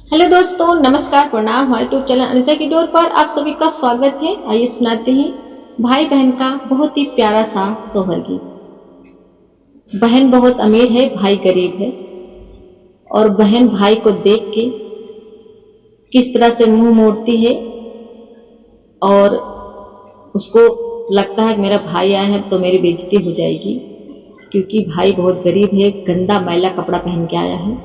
Hello दोस्तों, नमस्कार, प्रणाम। हमारे यूट्यूब चैनल अनिता की डोर पर आप सभी का स्वागत है। आइए सुनाते हैं भाई बहन का बहुत ही प्यारा सा सोहर गीत। बहन बहुत अमीर है, भाई गरीब है, और बहन भाई को देख के किस तरह से मुंह मोड़ती है और उसको लगता है कि मेरा भाई आया है तो मेरी बेइज्जती हो जाएगी, क्योंकि भाई बहुत गरीब है, गंदा मैला कपड़ा पहन के आया है।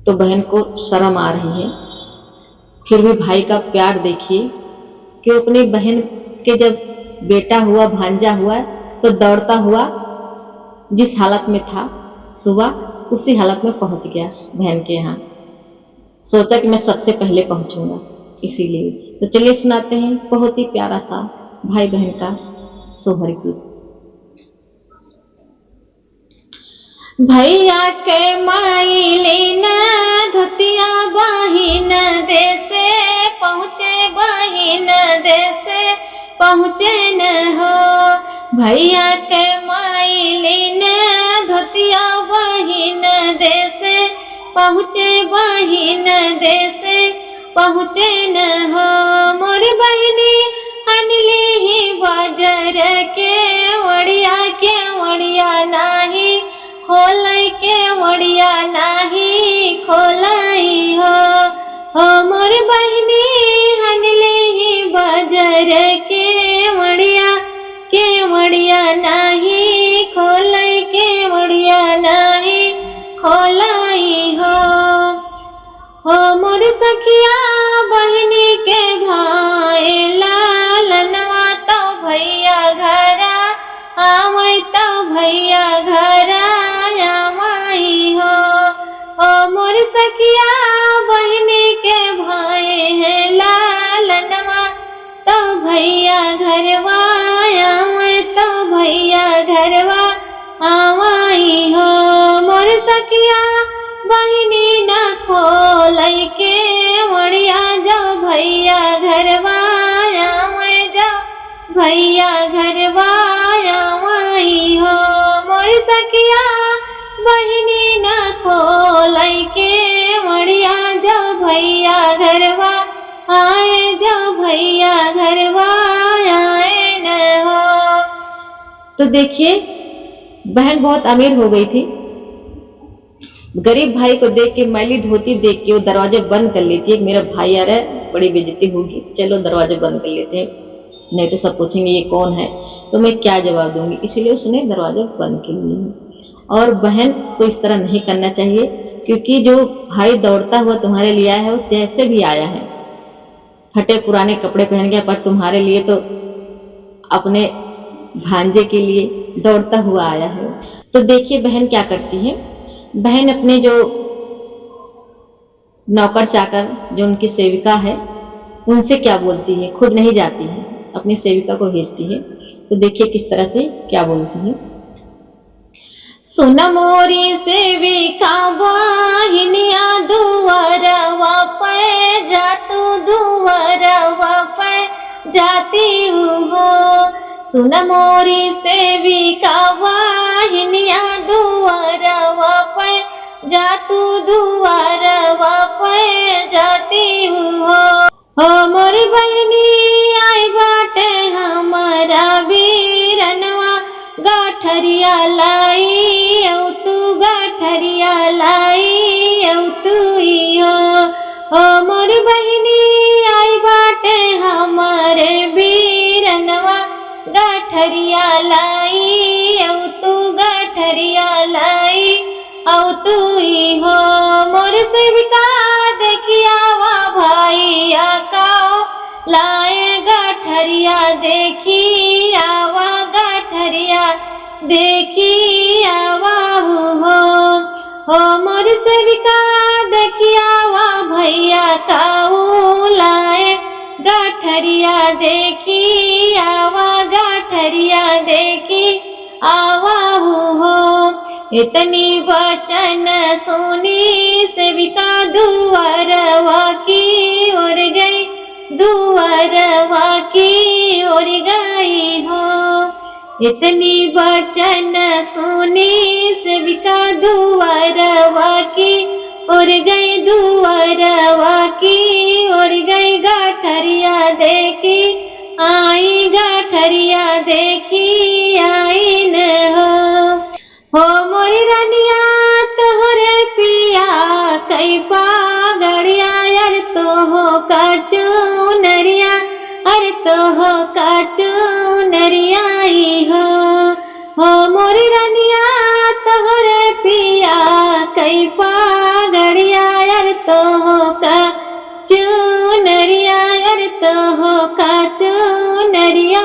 तो बहन को शर्म आ रही है, फिर भी भाई का प्यार देखिए कि अपनी बहन के जब बेटा हुआ, भांजा हुआ, तो दौड़ता हुआ जिस हालत में था सुबह उसी हालत में पहुंच गया बहन के यहाँ। सोचा कि मैं सबसे पहले पहुंचूंगा, इसीलिए। तो चलिए सुनाते हैं बहुत ही प्यारा सा भाई बहन का सोहर गीत। भैया के माई लेना धोतिया बहिन देसे पहुँचे, बहिन देसे पहुँचे न हो। भैया के माई लेना धोतिया बहिन देसे पहुँचे, बहिन देसे पहुँचे न हो। मोर बहिनी अनली ही बाजार के वड़िया नाही खोलाई के वड़िया नाही खोलाई हो मोर बहनी हनले ही बाजार के वड़िया नाही खोलाई के वड़िया नाही खोलाई हो मोर सखिया बहनी के भाई लालनवा तो भैया घरा आवै तो भैया घरा मोर सखिया बहनी के भाई है लालनवा तो भैया घरवा आवे, तो भैया घरवा आवाई हो। मोर सखिया बहनी न खोलाई के वड़िया जाओ भैया घरवा आवे, जाओ भैया घरवा आवाई हो। मोर सखिया बहनी न खोलाई के वड़िया जाओ भैया घरवा आए, जाओ भैया घरवा आए न हो। तो देखिए, बहन बहुत अमीर हो गई थी। गरीब भाई को देख के, मैली धोती देख के वो दरवाजे बंद कर लेती है कि मेरा भाई आ रहा है, बड़ी बेइज्जती होगी, चलो दरवाजे बंद कर लेते हैं, नहीं तो सब पूछेंगे ये कौन है, तो मैं क्या जवाब दूंगी। इसीलिए उसने दरवाजे बंद कर लिए। और बहन को इस तरह नहीं करना चाहिए, क्योंकि जो भाई दौड़ता हुआ तुम्हारे लिए आया है वो जैसे भी आया है, फटे पुराने कपड़े पहन गया, पर तुम्हारे लिए तो अपने भांजे के लिए दौड़ता हुआ आया है। तो देखिए बहन क्या करती है। बहन अपने जो नौकर चाकर, जो उनकी सेविका है, उनसे क्या बोलती है, खुद नहीं जाती है, अपनी सेविका को भेजती है। तो देखिए किस तरह से क्या बोलती है। सुन मोरी सेविका बहिनिया दुआरवा पे जातू, दुआरवा पे जाती हो। सुन मोरी सेविका बहिनिया दुआरवा पे जातू, दुआरवा पे जाती हो मोर बहनी आई बाटे हमारा बीरनवा गाठरिया लाई तू, गाठरिया लाई तू हो मोर बहनी आई बाटे हमारे बीरनवा गाठरिया लाई तू, गाठरिया लाई तू हो। मोर सेविका देखिया वा भाईया काओ लाए गाठरिया, देखी आवा गाठरिया, देखी आवा हो मोर सेविका देखिया वा भैया काऊ लाए गाठरिया, देखी आवा गाठरिया, देखी आवा हो। इतनी वचन सुनी सेविका दुआरवा की ओर गई, दुआरवा की ओर गई हो। इतनी वचन सुनी सेविका दुआरवा की उड़ गई दुआरवा की, उड़ गई गठरिया देखी, आई गठरिया देखी आई न हो मोरी रनिया तोहरे पिया कई पागड़िया, यार तो हो काचू नरिया, अरे तो हो काचू नरिया हो मोरी रनिया तोहरे पिया कई पागड़िया, यार तो हो काचू नरिया, यार तो हो काचू नरिया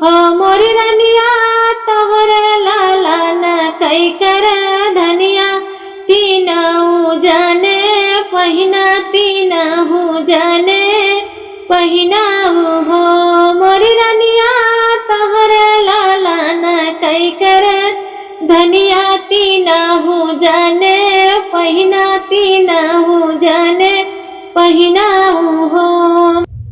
हो मोरी रनिया तोहरे लाला न कई कर धनिया, तीनऊ जाने पहिना, तीनऊ जाने पहिनाऊ हो मोरी रनिया तोहरे लाला न कई कर धनिया, तीनऊ जाने पहिना, तीनऊ जाने पहिनाऊ हो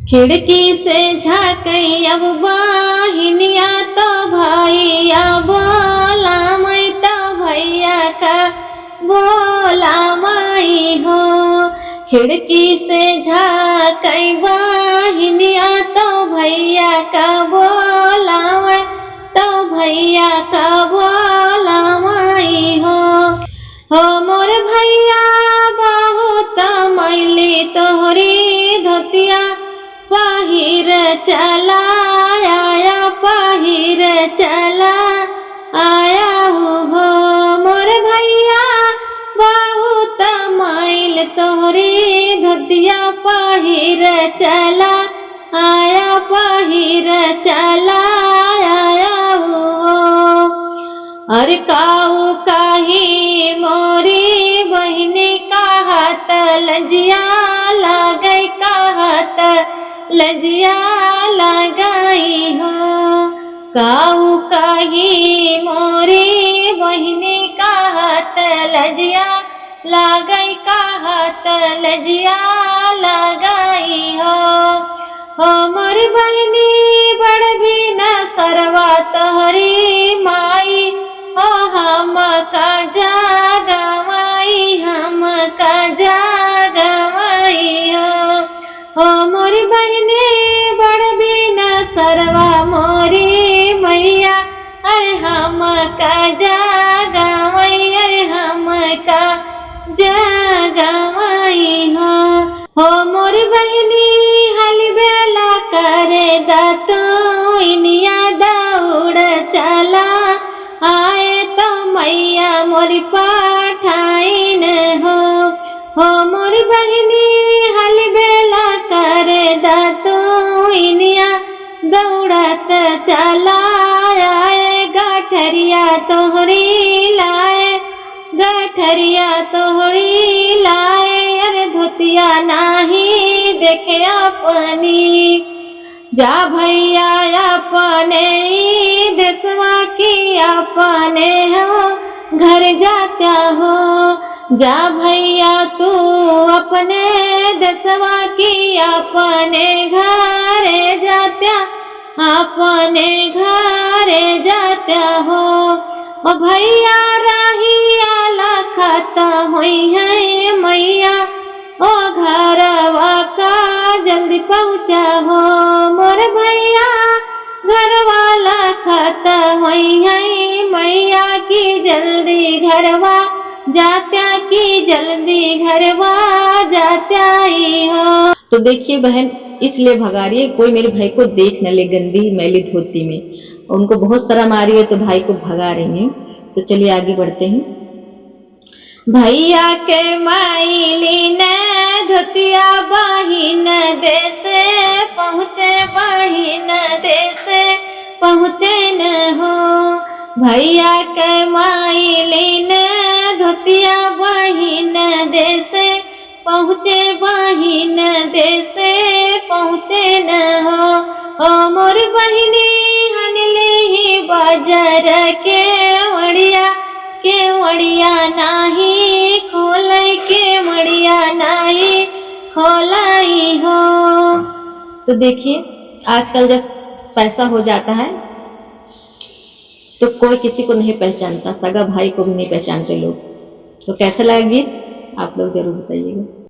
खिड़की से झाँकई अब बाहिनिया, तो भैया बोला मैं तो भैया का बोला माई हो खिड़की से झाँकई बाहिनिया, तो भैया का बोला मैं तो भैया का बोला माई हो मोर भैया बहुत मैली तोहरी धोतिया, पहिर चला आया, पहिर चला आया हो मोर भैया बहुत मैल तोहरी धोतिया, पहिर चला आया, पहिर चला आया हो अरे काऊ काही मोरी बहिनी कहत लजिया लागई, कहत लजिया लगाई हो काऊ काही मोरी बहिनी कहत लजिया लागई, कहत लजिया लगाई हो मोरी बहिनी बड़ भी न सरवा तोहरी माई, हो हम का जागवाई, हम का जागवाई हो मोरी बहिनी बड़ बिना सरवा मोरी मैया, अरे हम का जागवाई, अरे हम का जागवाई हो मोरी बहिनी हली बेला करे दातो इनिया दौड़ चला आए, तो मैया मोरी पाठाइन हो मोरी बहिनी हली बेला करे दातो इनिया दौड़त चला आए, गठरिया तोहरी लाए, गठरिया तोहरी लाए, अरे धोतिया नाही देखे अपनी, जा भैया अपने देशवा की अपने हो घर जाता हो, जा भैया तू अपने देशवा की अपने घरे जाता, अपने घरे जाता हो ओ भैया राहिया लखत हुई है मैया, ओ घरवा का जल्दी पहुँचा हो मोर भैया, घर वाला खत हुई है मैया की जल्दी घरवा जात्या, की जल्दी घरवा जात्या ही हो। तो देखिए बहन, इसलिए भगा रही है कोई मेरे भाई को देख न ले गंदी मैली धोती में, उनको बहुत शर्म आ रही है तो भाई को भगा रही है। तो चलिए आगे बढ़ते हैं। भैया के माइली ने धोतिया बहिन देसे पहुँचे, बहिन देसे पहुँचे न हो, भैया के माइली ने धोतिया बहिन देसे पहुँचे, बहिन देसे पहुँचे न हो ओ मोर बहिनी हनली बाजार के वड़िया नाही खोलाई, के वड़िया नाही खोलाई हो। तो देखिए आजकल जब पैसा हो जाता है तो कोई किसी को नहीं पहचानता, सगा भाई को भी नहीं पहचानते लोग। तो कैसा लगा गीत आप लोग जरूर बताइएगा।